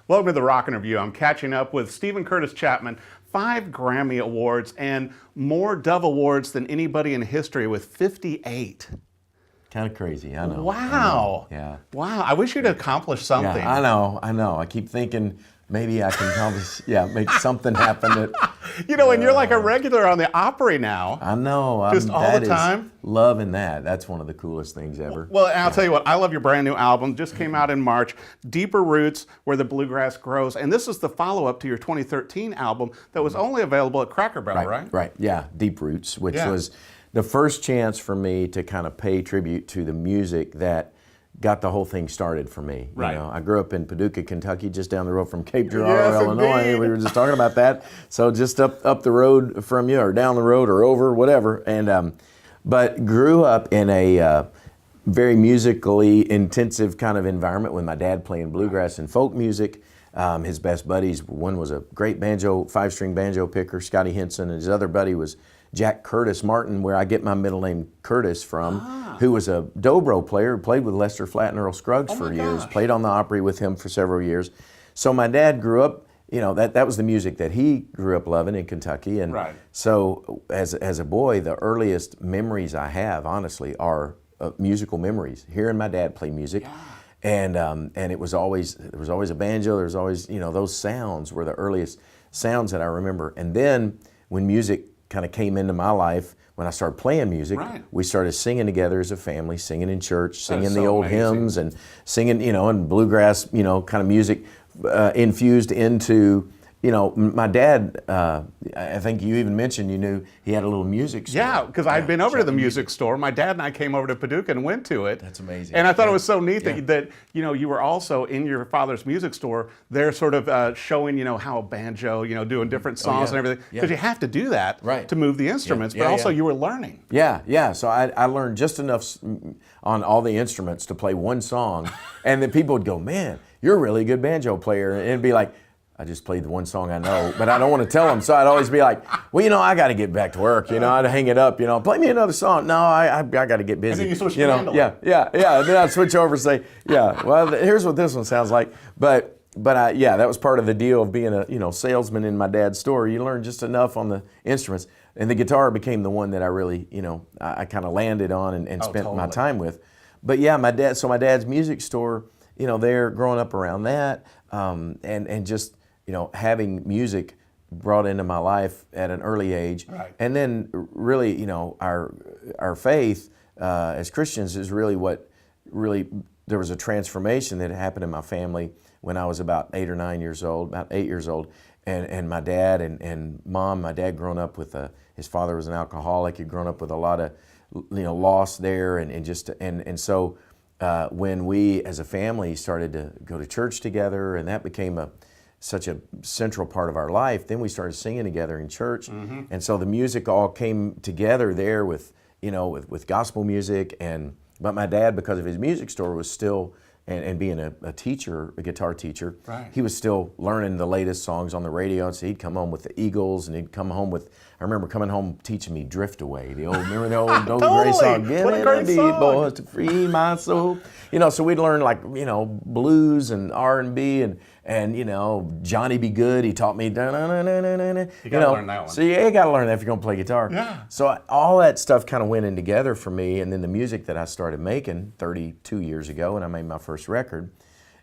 Welcome to the Rockin' Review. I'm catching up with Stephen Curtis Chapman, 5 Grammy Awards and more Dove Awards than anybody in history with 58. Kind of crazy, I know. Wow. I know. Yeah. Wow. I wish you'd accomplish something. Yeah, I know. I keep thinking maybe I can accomplish, make something happen that... You know, and you're like a regular on the Opry now. I know. Just all the time. Loving that. That's one of the coolest things ever. Well, and I'll tell you what, I love your brand new album. Just came out in March, Deeper Roots, Where the Bluegrass Grows. And this is the follow-up to your 2013 album that was only available at Cracker Barrel, right? Right, yeah. Deep Roots, which was the first chance for me to kind of pay tribute to the music that got the whole thing started for me. Right. You know, I grew up in Paducah, Kentucky, just down the road from Cape Girardeau, Illinois. Indeed. We were just talking about that. So just up the road from you, or down the road, or over, whatever. And but grew up in a very musically intensive kind of environment with my dad playing bluegrass and folk music. His best buddies, one was a great banjo, 5-string banjo picker, Scotty Henson, and his other buddy was Jack Curtis Martin, where I get my middle name Curtis from, who was a dobro player, played with Lester Flatt and Earl Scruggs for years, played on the Opry with him for several years. So my dad grew up, you know, that was the music that he grew up loving in Kentucky. And so as a boy, the earliest memories I have, honestly, are musical memories, hearing my dad play music. And it was always, there was always a banjo, there was always, you know, those sounds were the earliest sounds that I remember. And then when music kind of came into my life, when I started playing music, we started singing together as a family, singing in church, singing the old hymns, and singing, you know, and bluegrass, you know, kind of music infused into, you know, my dad, I think you even mentioned you knew he had a little music store. Yeah, because I'd been over to the music store. My dad and I came over to Paducah and went to it. That's amazing. And I thought it was so neat that, you know, you were also in your father's music store there sort of showing, you know, how a banjo, you know, doing different songs and everything. Because you have to do that to move the instruments, but also you were learning. Yeah. So I learned just enough on all the instruments to play one song. And then people would go, man, you're a really good banjo player. And it'd be like, I just played the one song I know, but I don't want to tell them. So I'd always be like, well, you know, I got to get back to work. You know, I'd hang it up, you know, play me another song. No, I got to get busy. And then you switch to know, mandolin. Yeah. And then I'd switch over and say, well, here's what this one sounds like. But that was part of the deal of being a, you know, salesman in my dad's store. You learn just enough on the instruments. And the guitar became the one that I really, you know, I kind of landed on and spent my time with. But yeah, my dad's music store, you know, there growing up around that, and just, you know, having music brought into my life at an early age. And then really, you know, our faith as Christians is really there was a transformation that happened in my family when I was about 8 or 9 years old, about 8 years old. And my dad and mom, my dad grown up with his father was an alcoholic. He'd grown up with a lot of, you know, loss there. So when we as a family started to go to church together, and that became such a central part of our life, then we started singing together in church. And so the music all came together there with, you know, with gospel music. But my dad, because of his music store, was still, and being a teacher, a guitar teacher, he was still learning the latest songs on the radio. And so he'd come home with the Eagles, and he'd come home with, I remember coming home teaching me Drift Away, remember the old great song, Give me the beat, boys, to free my soul. You know, so we'd learn, like, you know, blues and R&B and you know, Johnny Be Good. He taught me, You gotta learn that one. So you gotta learn that if you're gonna play guitar. So all that stuff kind of went in together for me, and then the music that I started making 32 years ago when I made my first record,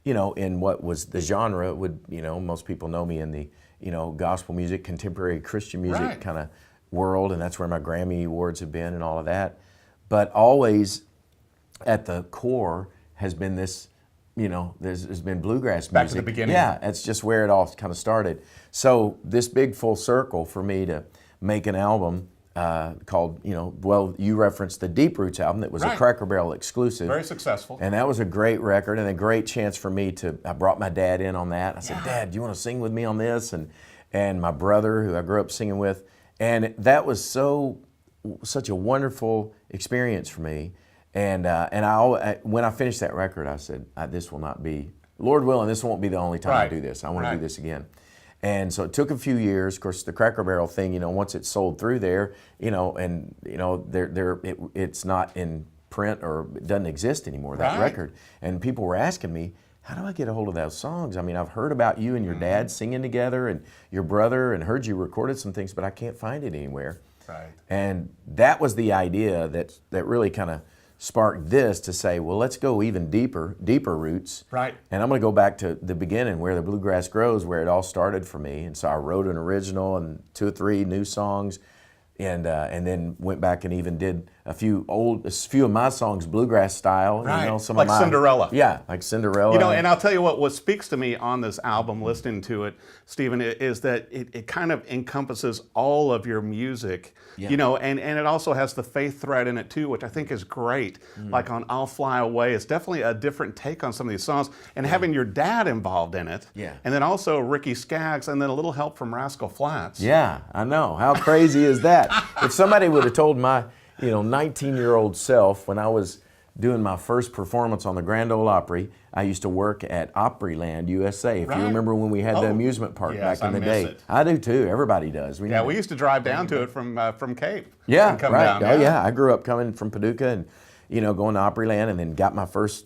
you know, in what was the genre would, you know, most people know me in the, you know, gospel music, contemporary Christian music kind of world, and that's where my Grammy Awards have been and all of that. But always at the core has been this, you know, there's been bluegrass music. Back to the beginning. Yeah, that's just where it all kind of started. So this big full circle for me to make an album called, you know, well, you referenced the Deep Roots album that was a Cracker Barrel exclusive. Very successful. And that was a great record and a great chance for me I brought my dad in on that. I said, Dad, do you want to sing with me on this? And my brother, who I grew up singing with. And that was such a wonderful experience for me. And when I finished that record, I said, this will not be, Lord willing, this won't be the only time I do this. I want to do this again. And so it took a few years. Of course, the Cracker Barrel thing, you know, once it's sold through there, you know, and, you know, it's not in print or it doesn't exist anymore, that record. And people were asking me, how do I get a hold of those songs? I mean, I've heard about you and your dad singing together and your brother, and heard you recorded some things, but I can't find it anywhere. Right. And that was the idea that really kind of sparked this to say, well, let's go even deeper roots. Right. And I'm going to go back to the beginning where the Bluegrass Grows, where it all started for me. And so I wrote an original and 2 or 3 new songs, and then went back and even did a few of my songs bluegrass style. Right. You know, some like of my, Cinderella. Yeah, like Cinderella. You know, and I'll tell you what speaks to me on this album, listening to it, Stephen, is that it kind of encompasses all of your music, you know, and it also has the faith thread in it too, which I think is great. Like on I'll Fly Away, it's definitely a different take on some of these songs, and having your dad involved in it, and then also Ricky Skaggs, and then a little help from Rascal Flatts. Yeah, I know. How crazy is that? If somebody would have told my 19-year-old self, when I was doing my first performance on the Grand Ole Opry, I used to work at Opryland, USA. If you remember when we had the amusement park back in the day. It. I do too. Everybody does. We used to drive down to it from Cape. Yeah, and come right. Down. Oh yeah, I grew up coming from Paducah and going to Opryland, and then got my first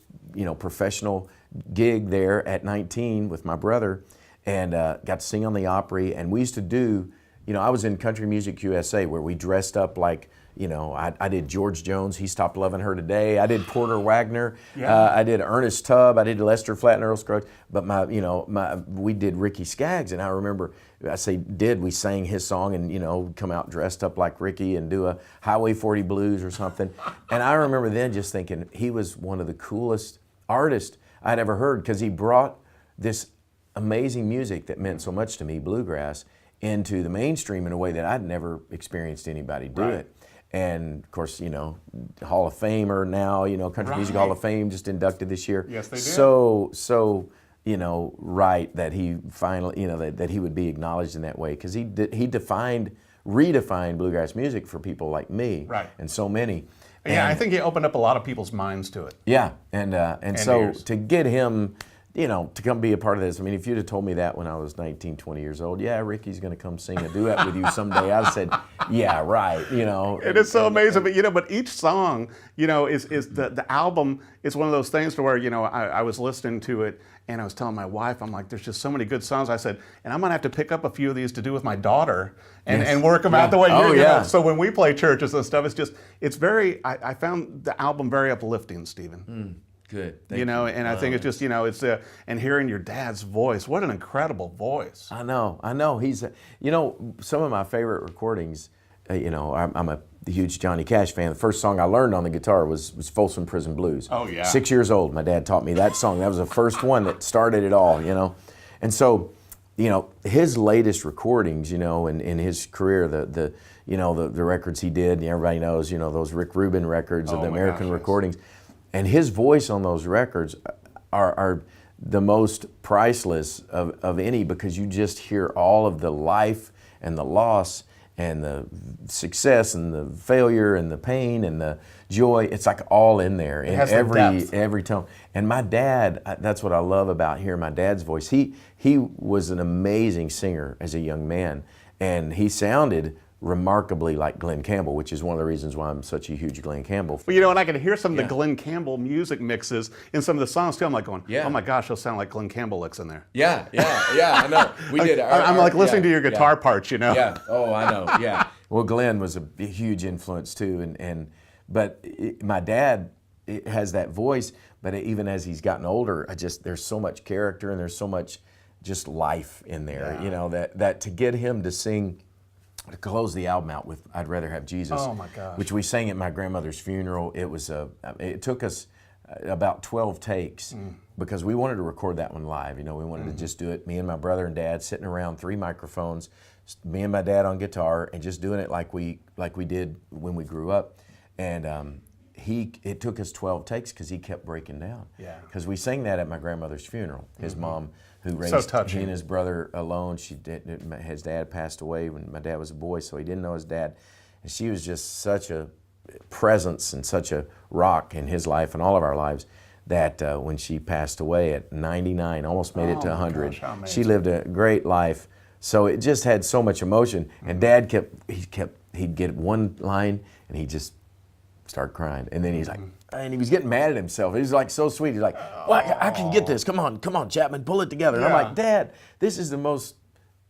professional gig there at 19 with my brother, and got to sing on the Opry. And we used to do, I was in Country Music USA, where we dressed up like, I did George Jones, He Stopped Loving Her Today. I did Porter Wagner. I did Ernest Tubb. I did Lester Flatt and Earl Scruggs. But we did Ricky Skaggs, and I remember, we sang his song and come out dressed up like Ricky and do a Highway 40 Blues or something. And I remember then just thinking he was one of the coolest artists I'd ever heard, because he brought this amazing music that meant so much to me, bluegrass, into the mainstream in a way that I'd never experienced anybody do it. And of course, Hall of Famer now, Country Music Hall of Fame just inducted this year. Yes, they did. So, right that he finally, that he would be acknowledged in that way, because he redefined bluegrass music for people like me, and so many. Yeah, I think he opened up a lot of people's minds to it. Yeah, and so ears. To get him, to come be a part of this. I mean, if you'd have told me that when I was 19, 20 years old, Ricky's going to come sing a duet with you someday, I'd have said, yeah, right, It is so amazing, but each song, is the album is one of those things to where, I was listening to it, and I was telling my wife, I'm like, there's just so many good songs. I said, and I'm going to have to pick up a few of these to do with my daughter and work them out the way you're going to. So when we play churches and stuff, it's very, I found the album very uplifting, Stephen. Good. And I think it's just, it's and hearing your dad's voice, what an incredible voice. I know. He's, some of my favorite recordings, I'm a huge Johnny Cash fan. The first song I learned on the guitar was Folsom Prison Blues. Oh, yeah. 6 years old, my dad taught me that song. That was the first one that started it all, And so, his latest recordings, in his career, the records he did, and everybody knows, those Rick Rubin records of the American recordings. And his voice on those records are the most priceless of any, because you just hear all of the life and the loss and the success and the failure and the pain and the joy. It's like all in there in every tone. And my dad, that's what I love about hearing my dad's voice. He was an amazing singer as a young man, and he sounded remarkably like Glenn Campbell, which is one of the reasons why I'm such a huge Glenn Campbell fan. Well, and I can hear some of the Glenn Campbell music mixes in some of the songs too. I'm like going, oh my gosh, they'll sound like Glenn Campbell licks in there. Yeah, I know. We did. I'm like listening to your guitar parts, Yeah. Oh, I know. Yeah. Well, Glenn was a huge influence too, but my dad has that voice. But even as he's gotten older, there's so much character and there's so much just life in there. That to get him to sing. To close the album out with "I'd Rather Have Jesus," oh my gosh, which we sang at my grandmother's funeral. It took us about 12 takes because we wanted to record that one live. We wanted to just do it, me and my brother and dad sitting around 3 microphones, me and my dad on guitar, and just doing it like we did when we grew up. And it took us 12 takes because he kept breaking down. Yeah, because we sang that at my grandmother's funeral. His mom, who raised me and his brother alone. His dad passed away when my dad was a boy, so he didn't know his dad. And she was just such a presence and such a rock in his life and all of our lives that when she passed away at 99, almost made it to 100, she lived a great life. So it just had so much emotion. And Dad he'd get one line and he'd just start crying. And then he's like, and he was getting mad at himself. He was like so sweet. He's like, well, I can get this. Come on, Chapman, pull it together. And I'm like, Dad, this is the most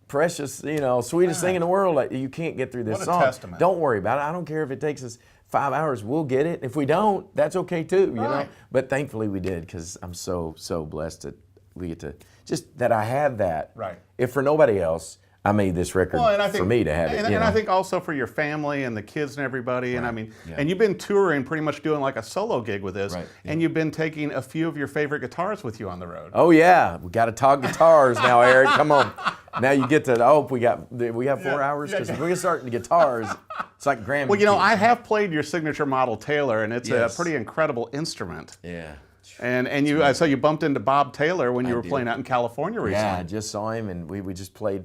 precious, sweetest thing in the world. Like, you can't get through this song. Testament. Don't worry about it. I don't care if it takes us 5 hours. We'll get it. If we don't, that's okay too. You know. But thankfully we did, because I'm so blessed that we get to just that I have that. Right. If for nobody else, I made this record for me to have it. And I think also for your family and the kids and everybody. And I mean, and you've been touring, pretty much doing like a solo gig with this. Right. And you've been taking a few of your favorite guitars with you on the road. Oh yeah, we got to talk guitars now, Eric. Come on. Now you get to. I hope we have 4 hours, because if we start the guitars, it's like Grammy. Well, I have played your signature model Taylor, and it's a pretty incredible instrument. Yeah. And you, so you bumped into Bob Taylor when you were playing out in California recently. Yeah, I just saw him, and we just played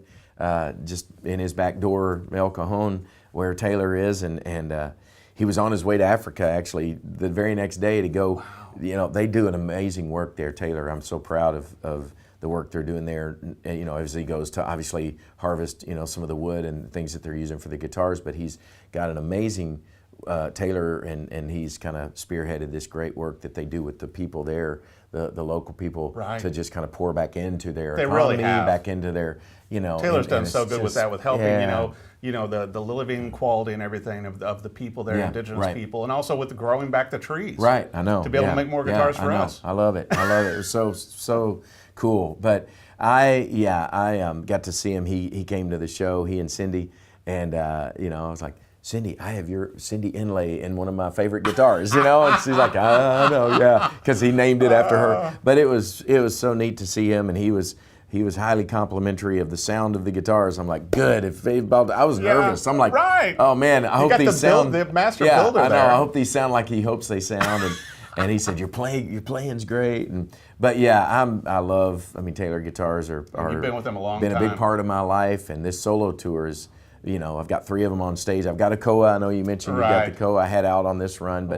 just in his back door, El Cajon, where Taylor is, and he was on his way to Africa actually the very next day to go. Wow. They do an amazing work there, Taylor. I'm so proud of the work they're doing there. As he goes to obviously harvest, some of the wood and things that they're using for the guitars, but he's got an amazing Taylor, and he's kind of spearheaded this great work that they do with the people there, the local people, to just kind of pour back into their economy, back into their, Taylor's done so good with that, with helping, the living quality and everything of the people there, indigenous people, and also with the growing back the trees. Right, I know. To be able to make more guitars for us. I love it. It was so cool. But I got to see him. He came to the show, he and Cindy, and I was like, Cindy, I have your Cindy inlay in one of my favorite guitars, and she's like, I know, because he named it after her. But it was so neat to see him, and he was highly complimentary of the sound of the guitars. I'm like, good. I was nervous. I'm like, oh man, I hope these sound. The master builder I know. there. I hope these sound like he hopes they sound. And he said, your playing's great. But Taylor guitars are you've been with them a long time. Been a big part of my life, and this solo tour is. I've got 3 of them on stage. I've got a Koa. I know you mentioned you got the Koa I had out on this run,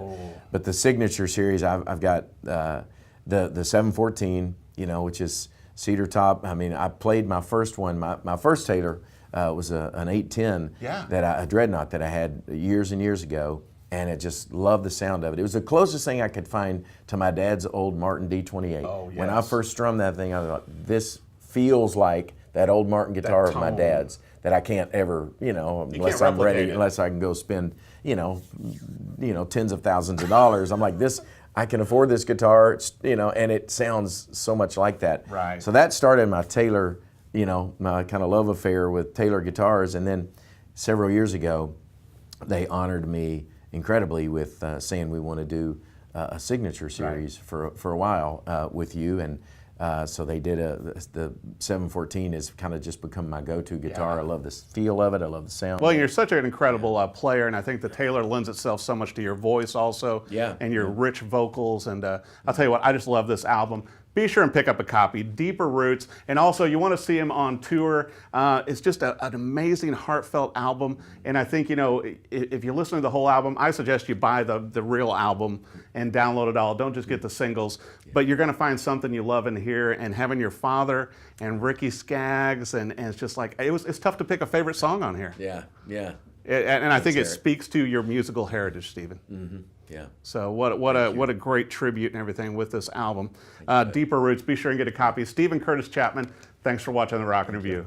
but the signature series, I've got the 714, which is cedar top. I mean, I played my first one. My first Taylor was an 810 a Dreadnought that I had years and years ago, and I just loved the sound of it. It was the closest thing I could find to my dad's old Martin D28. Oh, yes. When I first strummed that thing, I was like, this feels like that old Martin guitar of my dad's. That I can't ever, unless I'm ready, unless I can go spend, tens of thousands of dollars. I'm like, I can afford this guitar, and it sounds so much like that. Right. So that started my Taylor, my kind of love affair with Taylor guitars. And then several years ago, they honored me incredibly with saying we want to do a signature series for a while with you. And so they did the 714 has kind of just become my go-to guitar. I love the feel of it. I love the sound. Well, you're such an incredible player, and I think the Taylor lends itself so much to your voice also, and your rich vocals. And I'll tell you what, I just love this album. Be sure and pick up a copy, Deeper Roots. And also, you want to see him on tour. It's just an amazing, heartfelt album. And I think, if you listen to the whole album, I suggest you buy the real album and download it all. Don't just get the singles. But you're going to find something you love in here. And having your father and Ricky Skaggs, and it's just like, it's tough to pick a favorite song on here. Yeah. And I think it speaks to your musical heritage, Stephen. Mm-hmm. Yeah. So what a great tribute and everything with this album. Deeper Roots. Be sure and get a copy. Stephen Curtis Chapman, thanks for watching The Rockin' Review.